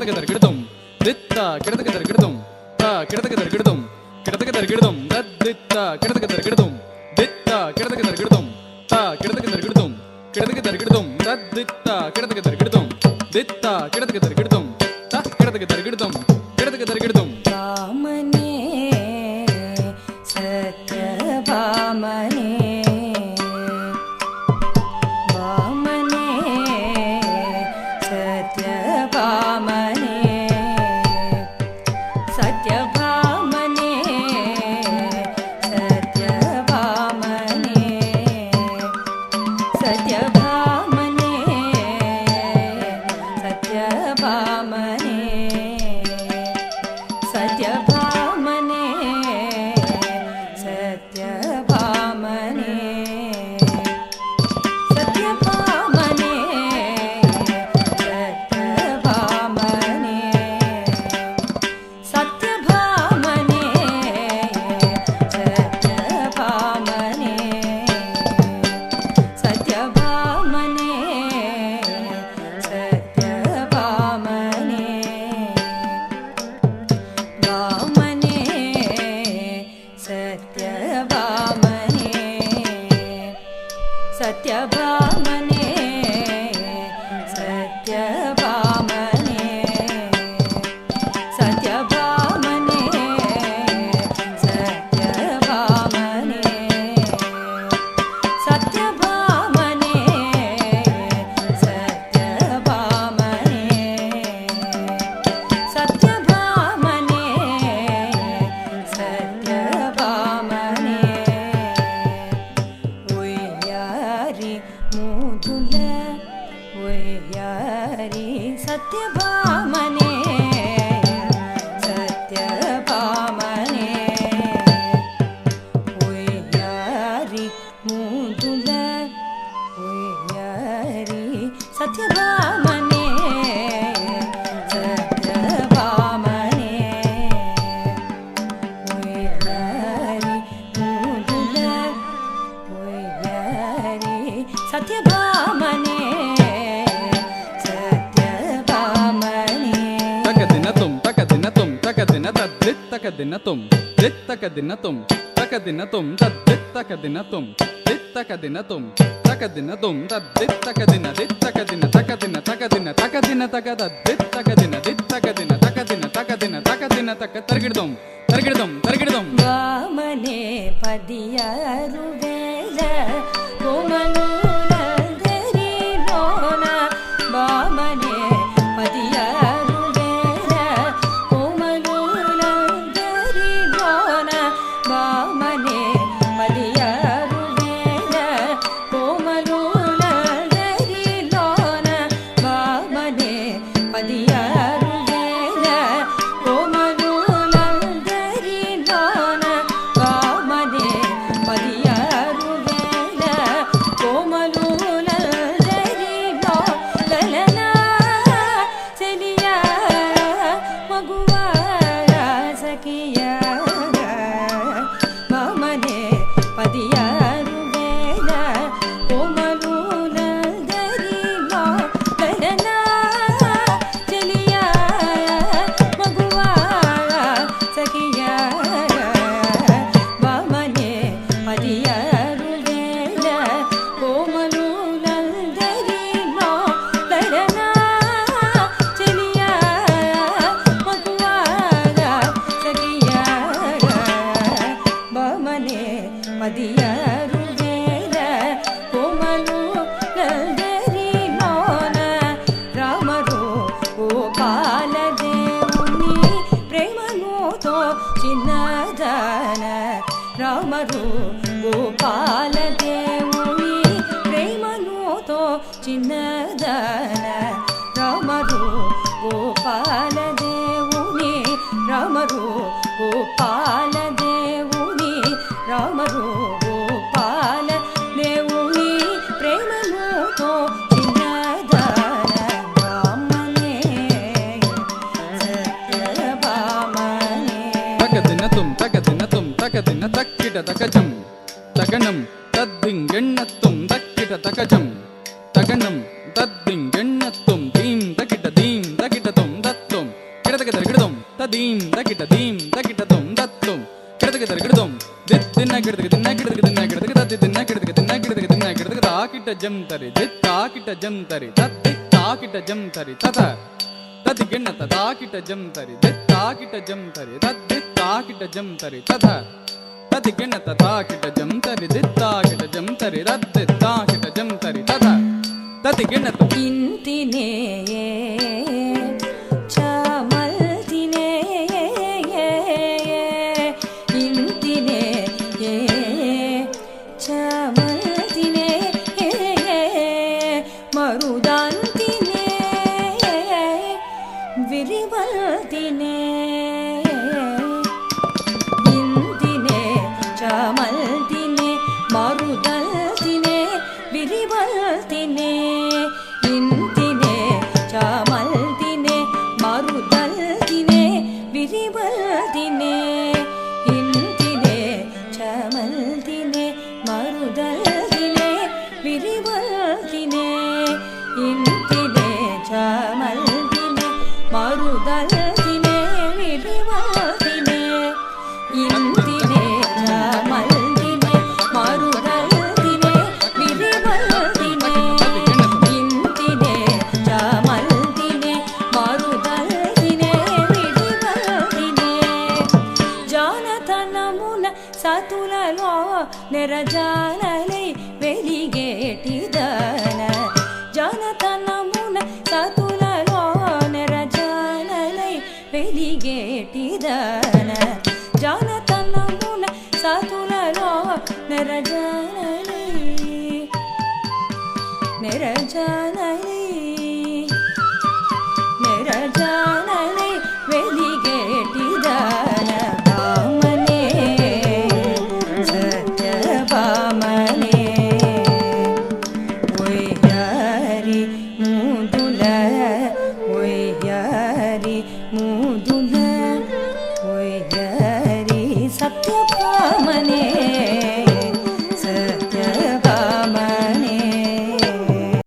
ಕಿಡತಕ ದರ್ಗಿಡತುಂ ದಿತ್ತ ಕಿಡತಕ ದರ್ಗಿಡತುಂ ತ ಕಿಡತಕ ದರ್ಗಿಡತುಂ ಕಿಡತಕ ದರ್ಗಿಡತುಂ ದದ್ದಿತ್ತ ಕಿಡತಕ ದರ್ಗಿಡತುಂ ದಿತ್ತ ಕಿಡತಕ ದರ್ಗಿಡತುಂ ತ ಕಿಡತಕ ದರ್ಗಿಡತುಂ ಕಿಡತಕ ದರ್ಗಿಡತುಂ ದದ್ದಿತ್ತ ಕಿಡತಕ ದರ್ಗಿಡತುಂ ದಿತ್ತ ಕಿಡತಕ ದರ್ಗಿಡತುಂ ತ ಕಿಡತಕ ದರ್ಗಿಡತುಂ ಕಿಡತಕ ದರ್ಗಿಡತುಂ ವಾಮನೇ ಸತ್ಯಭಾಮನೇ ವಾಮನೇ ಸತ್ಯಭಾಮನೇ ಸತ್ಯಭಾಮನೇ ಸತ್ಯಭಾಮನೇ ಸತ್ಯಭಾಮನೇ ಸತ್ಯಭಾಮನೇ ಸತ್ಯಭಾಮನೇ ಸತ್ಯಭಾಮನೇ ಸತ್ಯಭಾಮನೇ ಸತ್ಯಭಾಮನೇ ಸತ್ಯಭಾಮನೇ ಸತ್ಯಭಾಮನೇ ಸತ್ಯಭಾಮನೇ ಸತ್ಯಭಾಮನೇ ವಾಮನೇ ಸತ್ಯಭಾಮನೇ ಸತ್ಯಭಾಮನೇ ಸತ್ಯಭಾಮನೇ ಸತ್ಯಭಾಮನೇ ಸತ್ಯಭಾಮನೇ ಸತ್ಯಭಾಮನೇ ಸತ್ಯಭಾಮನೇ ಸತ್ಯಭಾಮನೇ ಸತ್ಯಭಾಮನೇ ಒಯ್ಯಾರಿ ಮೂದುಲ ಒಯ್ಯಾರಿ ಸತ್ಯಭಾಮನೇ ಸತ್ಯಭಾಮನೇ ಒಯ್ಯಾರಿ ಮೂದುಲ ಒಯ್ಯಾರಿ ಸತ್ಯಭಾಮನೇ ಸತ್ಯಭಾಮನೇ ಒಯ್ಯಾರಿ ಮೂದುಲ ಒಯ್ಯಾರಿ ಸತ್ಯಭಾಮನೇ ಸತ್ಯಭಾಮನೇ ತಕದಿನತುಂ ತಕದಿನತುಂ ತಕದಿನ ತದ್ದಿತ್ ತಕದಿನತುಂ ದಿತ್ ತಕದಿನತುಂ ತಕದಿನತುಂ ತದ್ದಿತ್ ತಕದಿನತುಂ ದಿತ್ ತಕದಿನತುಂ ತಕದಿನತುಂ ತದ್ದಿತ್ ತಕದಿನ ದಿತ್ ತಕದಿನ ತಕದಿನ ತಕದಿನ ತಕದಿನ ತಕದ ದಿತ್ ತಕದಿನ ದಿತ್ ತಕದಿನ ತಕದಿನ ತಕದಿನ ತಕದಿನ ತಕ ತರ್ಗಿಡ್ದಂ ತರ್ಗಿಡ್ದಂ ತರ್ಗಿಡ್ದಂ ವಾಮನೇ ಪದಿಯಾರು ವೇಲ ಕೋಮಲೂಲಧರಿ ಲೋನ ವಾಮನೇ ಪದಿಯಾರು ವೇಲ ಕೋಮಲೂಲಧರಿ ಲೋನ ವಾಮನೇ ಪದಿಯಾರು ವೇಲ ಕೋಮಲೂಲಧರಿ ಲೋನ ವಾಮನೇ ಪದಿಯಾರು ವೇಲ ಕೋಮಲೂಲಧರಿ ಲೋನ ವಾಮನೇ ಪದಿಯಾರು ವೇಲ ಕೋಮಲೂಲಧರಿ ಲೋಲನ ಸೆಲಿಯ ಮಗುವಾರ ಸಖಿಯ ವಾಮನೇ ಪದಿಯಾರು ವೇಲ ಕೋಮಲೂಲಧರಿ ಲೋಲನ ಸೆಲಿಯ ಮಗುವಾರ ಸಖಿಯ ವಾಮನೇ ಪದಿಯಾರು ವೇಲ ಕೋಮಲೂಲಧರಿ ಲೋಲನ ಸೆಲಿಯ ಮಗುವಾರ ಸಖಿಯ ವಾಮನೇ ಪದಿಯಾರು ವೇಲ ಕೋಮಲೂಲಧರಿ ಲೋನ ರಾಮರು ಗೋಪಾಲ ದೇವುನಿ ಪ್ರೇಮನೂತೋ ಚಿನ್ನದಾನ ರಾಮರು ಗೋಪಾಲ ದೇವುನಿ ಪ್ರೇಮನೂತೋ ಚಿನ್ನದಾನ ರಾಮರು ಗೋಪಾಲ ದೇವುನಿ ರಾಮರು ಗೋಪಾಲ ದೇವುನಿ ರಾಮರು ಗೋಪಾಲ ದೇವುನಿ ಪ್ರೇಮನೂತೋ ಚಿನ್ನದಾನ ವಾಮನೇ ಸತ್ಯಭಾಮನೇ ತಕದಿನತುಂ ತಕದಿನತುಂ ತಕದಿನ ತಕ್ಕಿಟ ತಕಜಂ ತಗಣಂ ತದ್ದಿಂಗೆಣ್ಣತ್ತುಂ ತಕ್ಕಿಟ ತಕಜಂ ತಗಣಂ ತದ್ದಿಂಗೆಣ್ಣತ್ತುಂ ದೀಂ ತಕಿಟ ದತ್ತುಂ ததீம் தகிட்ட தீம் தகிட்ட தும் தத்தும் கிடதுக்கு தரு கிடதும் தித் தின்ன கிடதுக்கு தின்ன கிடதுக்கு தின்ன கிடதுக்கு தத்தி தின்ன கிடதுக்கு தின்ன கிடதுக்கு தின்ன கிடதுக்கு தாக்கிட்ட ஜம் தரி தித் தாக்கிட்ட ஜம் தரி தத் தித் தாக்கிட்ட ஜம் தரி தத ததி கிண்ண தாக்கிட்ட ஜம் தரி தித் தாக்கிட்ட ஜம் தரி தத் தித் தாக்கிட்ட ஜம் தரி தத ததி கிண்ண தாக்கிட்ட ஜம் தரி தித் தாக்கிட்ட ஜம் தரி தத் தித் தாக்கிட்ட ஜம் தரி தத ததி கிண்ண ಇಂತಿನೇ ಚಾಮಲ್ತಿನೇ ಇಂತಿನೇ ಚಾಮಲ್ತಿನೇ ಮರುದಂತಿನೇ ವಿರಿವಲ್ತಿನೇ ಇಂತಿನೇ ಚಾಮಲ್ತಿನೇ ಮರುದಲ್ತಿನೇ ವಿರಿವಲ್ತಿನೇ ಇಂತಿನೇ ಚಾಮಲ್ತಿನೇ ಮರುದಲ್ತಿನೇ ವಿರಿವಲ್ತಿನೇ ಇಂತಿನೇ ಚಾಮಲ್ತಿನೇ ಮರುದಲ್ತಿನೇ ವಿರಿವಲ್ತಿನೇ ಇಂತಿನೇ ಚಾಮಲ್ತಿನೇ ಮರುದಲ್ತಿನೇ ವಿರಿವಲ್ತಿನೇ ಇಂತಿನೇ ಚಾಮಲ್ತಿನೇ ಮರುದಲ್ತಿನೇ ವಿರಿವಲ್ತಿನೇ ಇಂತಿನೇ ಚಾಮಲ್ತಿನೇ ಮರುದಲ್ತಿನೇ ವಿರಿವಲ್ತಿನೇ ಜಾನತನమున సతులలో నిరజానలై వెలిగేటిదన జానతనమున సతులలో నిరజానలై వెలిగేటిదన జానతనమున సతులలో నిరజానలై